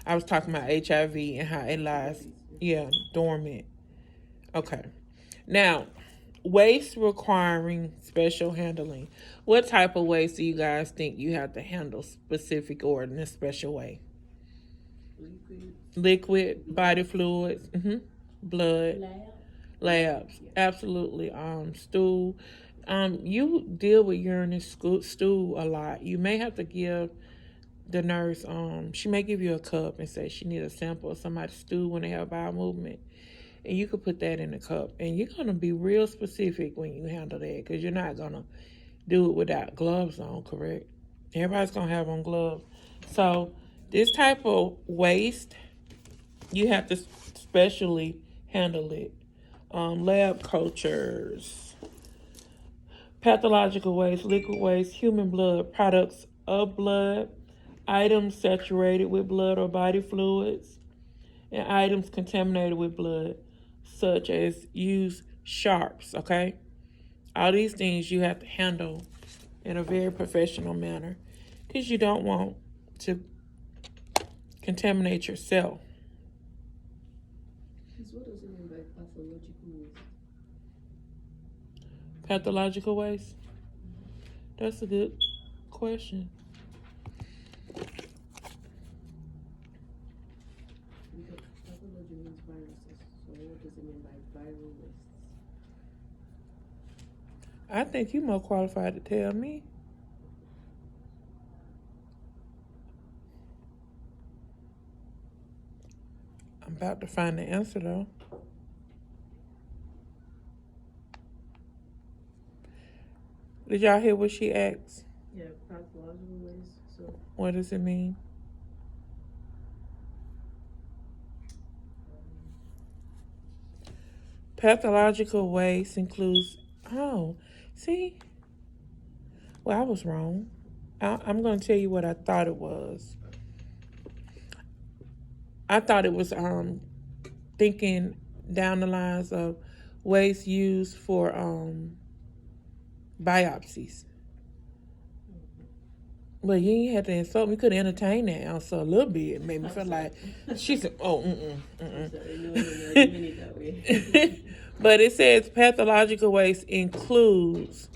I was talking about HIV and how it lies, yeah, dormant. Okay. Now, waste requiring special handling. What type of waste do you guys think you have to handle specific or in a special way? Liquid, body fluids, blood, labs, absolutely. Stool. You deal with urine and stool a lot. You may have to give the nurse. She may give you a cup and say she needs a sample of somebody's stool when they have bowel movement, and you could put that in the cup. And you're gonna be real specific when you handle that because you're not gonna do it without gloves on. Correct? Everybody's gonna have on gloves. So this type of waste, you have to specially handle it. Lab cultures, pathological waste, liquid waste, human blood, products of blood, items saturated with blood or body fluids, and items contaminated with blood, such as used sharps, okay? All these things you have to handle in a very professional manner because you don't want to contaminate yourself. What does it mean by pathological waste? Pathological waste? That's a good question. Because pathology means viruses. So what does it mean by viral waste? I think you're more qualified to tell me. I'm about to find the answer though. Did y'all hear what she asked? Yeah, pathological waste. So What does it mean? Pathological waste includes, see? Well, I was wrong. I'm going to tell you what I thought it was. I thought it was thinking down the lines of waste used for biopsies. But you ain't had to insult me. You could entertain that answer a little bit. It made me feel like she said, sorry, no, I didn't mean it that way. But it says pathological waste includes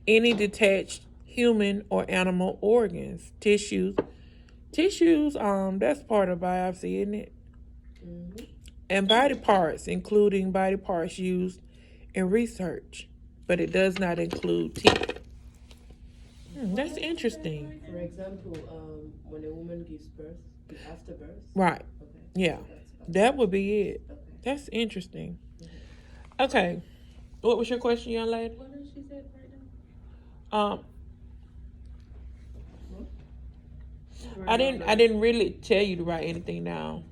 any detached human or animal organs, tissues. Tissues, that's part of biopsy, isn't it? Mm-hmm. And body parts, including body parts used in research, but it does not include teeth. That's interesting. For example, when a woman gives birth, after birth. Right. Okay. Yeah. That would be it. Okay. That's interesting. Okay. What was your question, young lady? What did she say right now? I didn't really tell you to write anything down.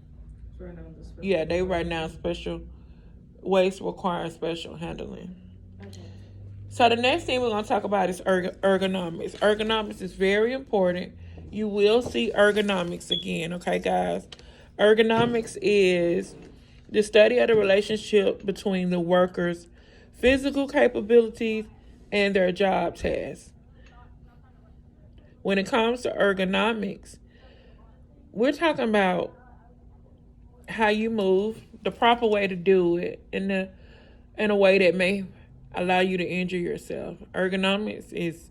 Yeah, they write down special waste requiring special handling. Okay. So the next thing we're going to talk about is ergonomics. Ergonomics is very important. You will see ergonomics again, okay, guys? Ergonomics is the study of the relationship between the worker's physical capabilities and their job tasks. When it comes to ergonomics, we're talking about how you move, the proper way to do it, in a way that may allow you to injure yourself. Ergonomics is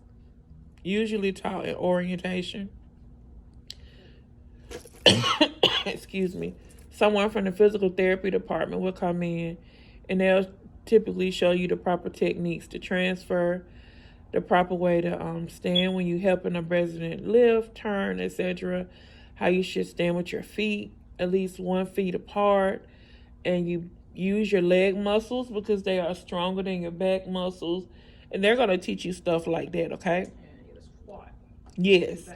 usually taught in orientation. Excuse me. Someone from the physical therapy department will come in and they'll typically show you the proper techniques to transfer, the proper way to stand when you're helping a resident lift, turn, etc. How you should stand with your feet at least 1 foot apart, and you use your leg muscles because they are stronger than your back muscles, and they're going to teach you stuff like that, okay? Yes.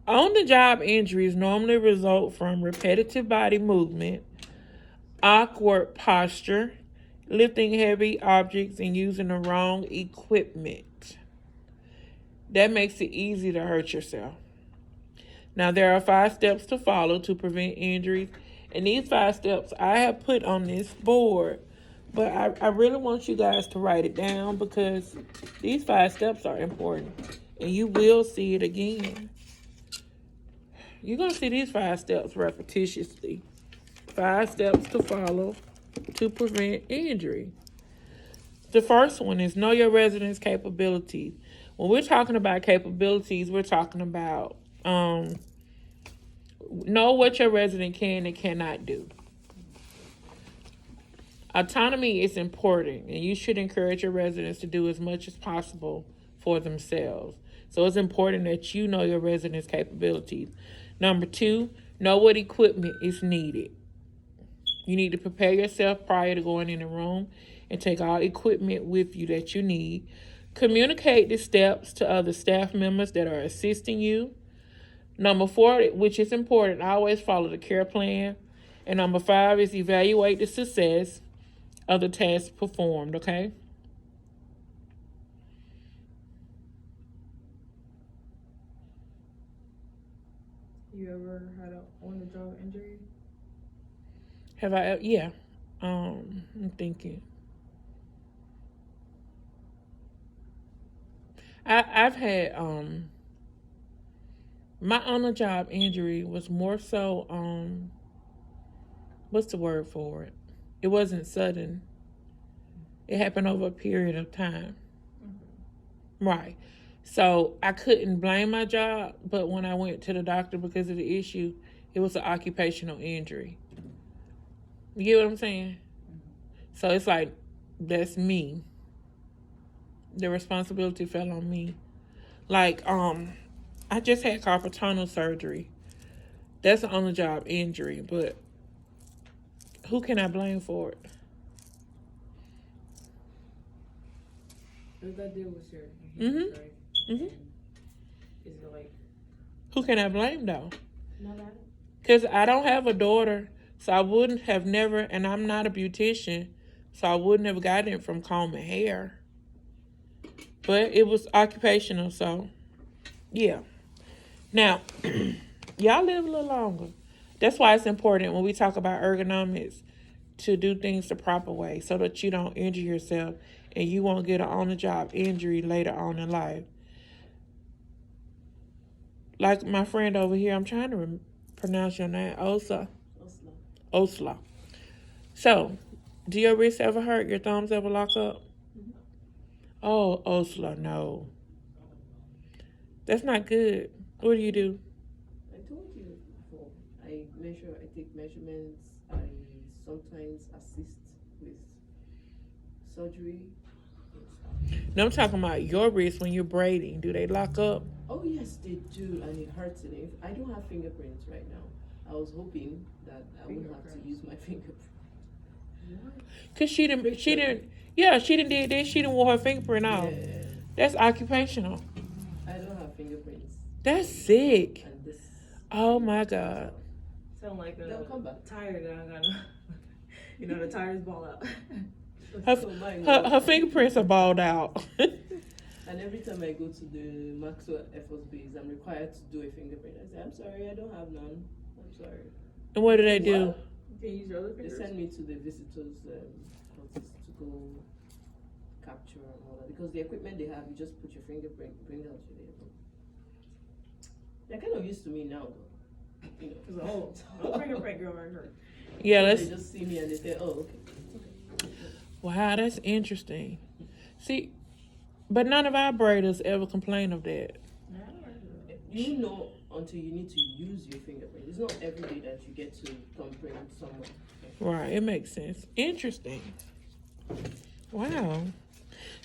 On-the-job injuries normally result from repetitive body movement, awkward posture, lifting heavy objects, and using the wrong equipment. That makes it easy to hurt yourself. Now, there are 5 steps to follow to prevent injuries, and these 5 steps I have put on this board, but I really want you guys to write it down because these 5 steps are important, and you will see it again. You're going to see these 5 steps repetitiously. 5 steps to follow to prevent injury. The first one is know your resident's capabilities. When we're talking about capabilities, we're talking about know what your resident can and cannot do. Autonomy is important, and you should encourage your residents to do as much as possible for themselves. So it's important that you know your residents' capabilities. Number 2, know what equipment is needed. You need to prepare yourself prior to going in the room and take all equipment with you that you need. Communicate the steps to other staff members that are assisting you. Number 4, which is important, always follow the care plan. And number 5 is evaluate the success of the tasks performed, okay? You ever had an on-the-job injury? Have I? Yeah. I'm thinking. I've had my on-the-job injury was more so what's the word for it? It wasn't sudden. It happened over a period of time. Right. So I couldn't blame my job, but when I went to the doctor because of the issue, it was an occupational injury. You get what I'm saying? So it's like, that's me. The responsibility fell on me. Like, I just had carpal tunnel surgery. That's an on-the-job injury, but who can I blame for it? Does that deal with your Mhm. hands, right? Mhm. Is it like Who can I blame, though? not that? Because I don't have a daughter, so I wouldn't have never, and I'm not a beautician, so I wouldn't have gotten it from combing hair. But it was occupational, so yeah. Now, y'all live a little longer. That's why it's important when we talk about ergonomics to do things the proper way so that you don't injure yourself and you won't get an on-the-job injury later on in life. Like my friend over here, I'm trying to pronounce your name, Osla. So, do your wrists ever hurt? Your thumbs ever lock up? Oh, Osla, no. That's not good. What do you do? I told you before. I take measurements. I sometimes assist with surgery and stuff. No, I'm talking about your wrists when you're braiding. Do they lock up? Oh yes, they do, and it hurts. And if I don't have fingerprints right now, I was hoping that I wouldn't have to use my fingerprints. Cause she didn't did this. She didn't wore her fingerprint off. Yeah, That's occupational. I don't have fingerprints. That's sick. And this. Oh my God. Sound like They'll come back. a tire that I gotta, the tires ball out. So mine Her fingerprints are balled out. And every time I go to the Maxwell Air Force Base, I'm required to do a fingerprint. I say, I'm sorry, I don't have none. I'm sorry. And what do they do? What? You can use your other They fingers. send me to the visitors' office to go capture and all that. Because the equipment they have, you just put your fingerprint, bring it out to the airport. They're kind of used to me now, though. You know. Cause no fingerprint girl right here. Yeah, They let's. just see me and they say, oh, okay. Wow, that's interesting. See, but none of our braiders ever complain of that. You know until you need to use your fingerprint. It's not every day that you get to thumbprint someone. Right, it makes sense. Interesting. Wow.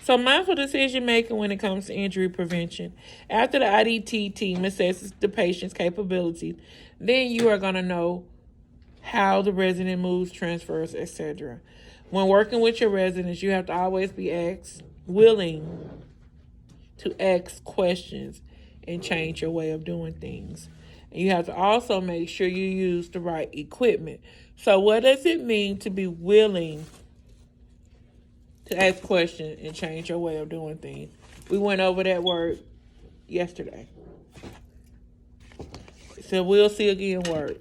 So mindful decision making when it comes to injury prevention. After the IDT team assesses the patient's capabilities, then you are going to know how the resident moves, transfers, etc. When working with your residents, you have to always be willing to ask questions and change your way of doing things. And you have to also make sure you use the right equipment. So what does it mean to be willing to ask questions and change your way of doing things? We went over that word yesterday. So we'll see again word.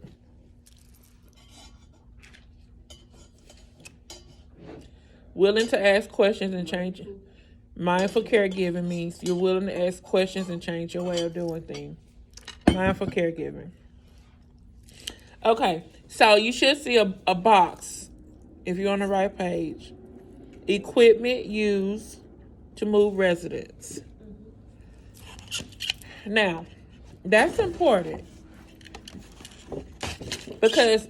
Willing to ask questions and change it. Mindful caregiving means you're willing to ask questions and change your way of doing things. Mindful caregiving. Okay, so you should see a box if you're on the right page. Equipment used to move residents. Now, that's important because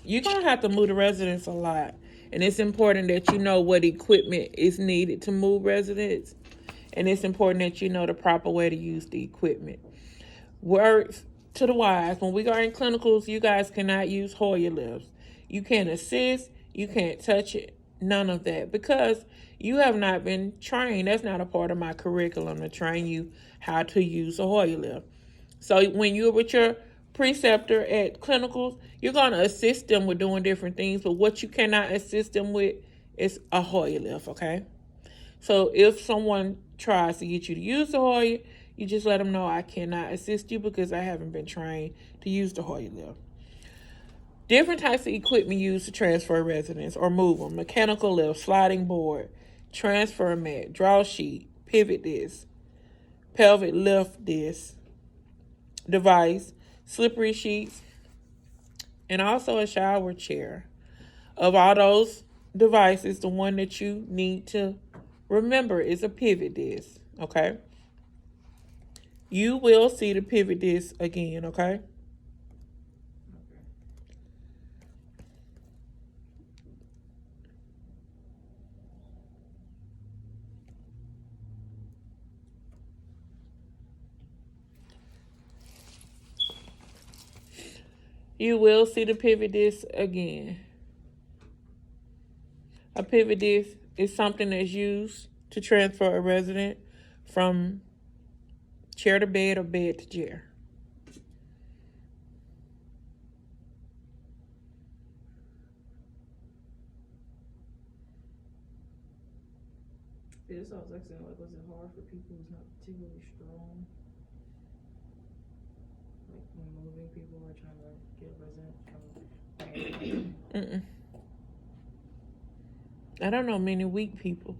you're gonna have to move the residents a lot, and it's important that you know what equipment is needed to move residents, and it's important that you know the proper way to use the equipment. Words to the wise: when we are in clinicals, you guys cannot use Hoyer lifts. You can't assist. You can't touch it. None of that because you have not been trained. That's not a part of my curriculum to train you how to use a Hoyer lift. So when you're with your preceptor at clinicals, you're going to assist them with doing different things, but what you cannot assist them with is a Hoyer lift, okay? So if someone tries to get you to use the Hoyer, you just let them know I cannot assist you because I haven't been trained to use the Hoyer lift. Different types of equipment used to transfer residents or move them: mechanical lift, sliding board, transfer mat, draw sheet, pivot disc, pelvic lift disc, device, slippery sheets, and also a shower chair. Of all those devices, the one that you need to remember is a pivot disc, okay? You will see the pivot disc again, okay? You will see the pivot disc again. A pivot disc is something that's used to transfer a resident from chair to bed or bed to chair. Yeah, this I was asking, like, was it hard for people who's not particularly strong? Like, when moving people or trying to get a resident from Mm-mm. I don't know many weak people.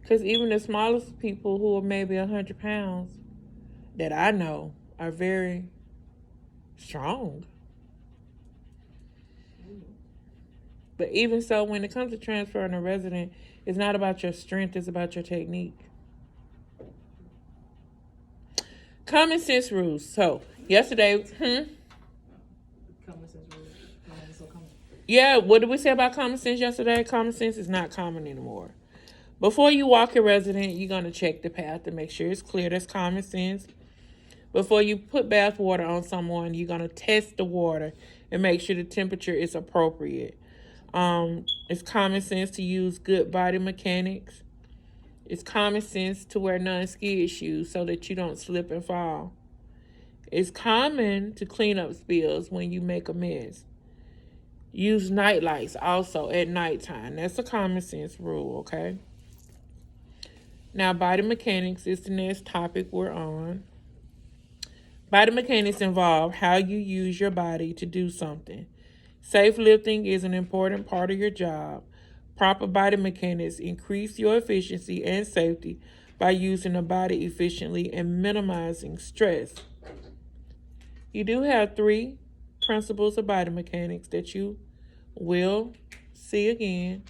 Because even the smallest people who are maybe 100 pounds that I know are very strong. But even so, when it comes to transferring a resident, it's not about your strength, it's about your technique. Common sense rules. So, yesterday, common sense rules? Why is it so common? Yeah, what did we say about common sense yesterday? Common sense is not common anymore. Before you walk your resident, you're going to check the path to make sure it's clear. That's common sense. Before you put bath water on someone, you're going to test the water and make sure the temperature is appropriate. It's common sense to use good body mechanics. It's common sense to wear non-skid shoes so that you don't slip and fall. It's common to clean up spills when you make a mess. Use night lights also at nighttime. That's a common sense rule, okay? Now, body mechanics is the next topic we're on. Body mechanics involve how you use your body to do something. Safe lifting is an important part of your job. Proper body mechanics increase your efficiency and safety by using the body efficiently and minimizing stress. You do have 3 principles of body mechanics that you will see again.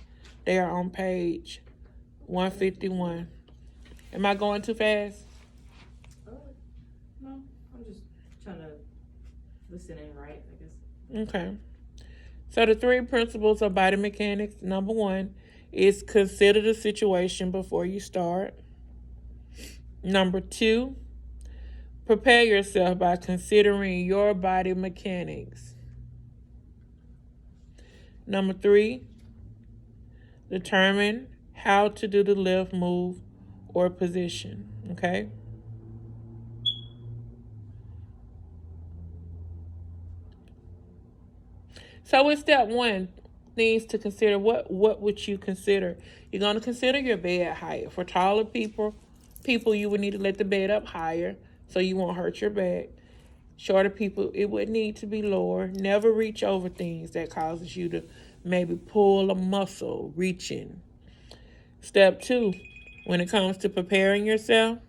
They are on page 151. Am I going too fast? No, I'm just trying to listen in right, I guess. Okay. So the 3 principles of body mechanics: number 1 is consider the situation before you start. Number 2, prepare yourself by considering your body mechanics. Number 3, determine how to do the lift, move, or position. Okay? So with step 1, things to consider. What would you consider? You're going to consider your bed height. For taller people, you would need to let the bed up higher so you won't hurt your back. Shorter people, it would need to be lower. Never reach over things that causes you to maybe pull a muscle reaching. Step 2, when it comes to preparing yourself,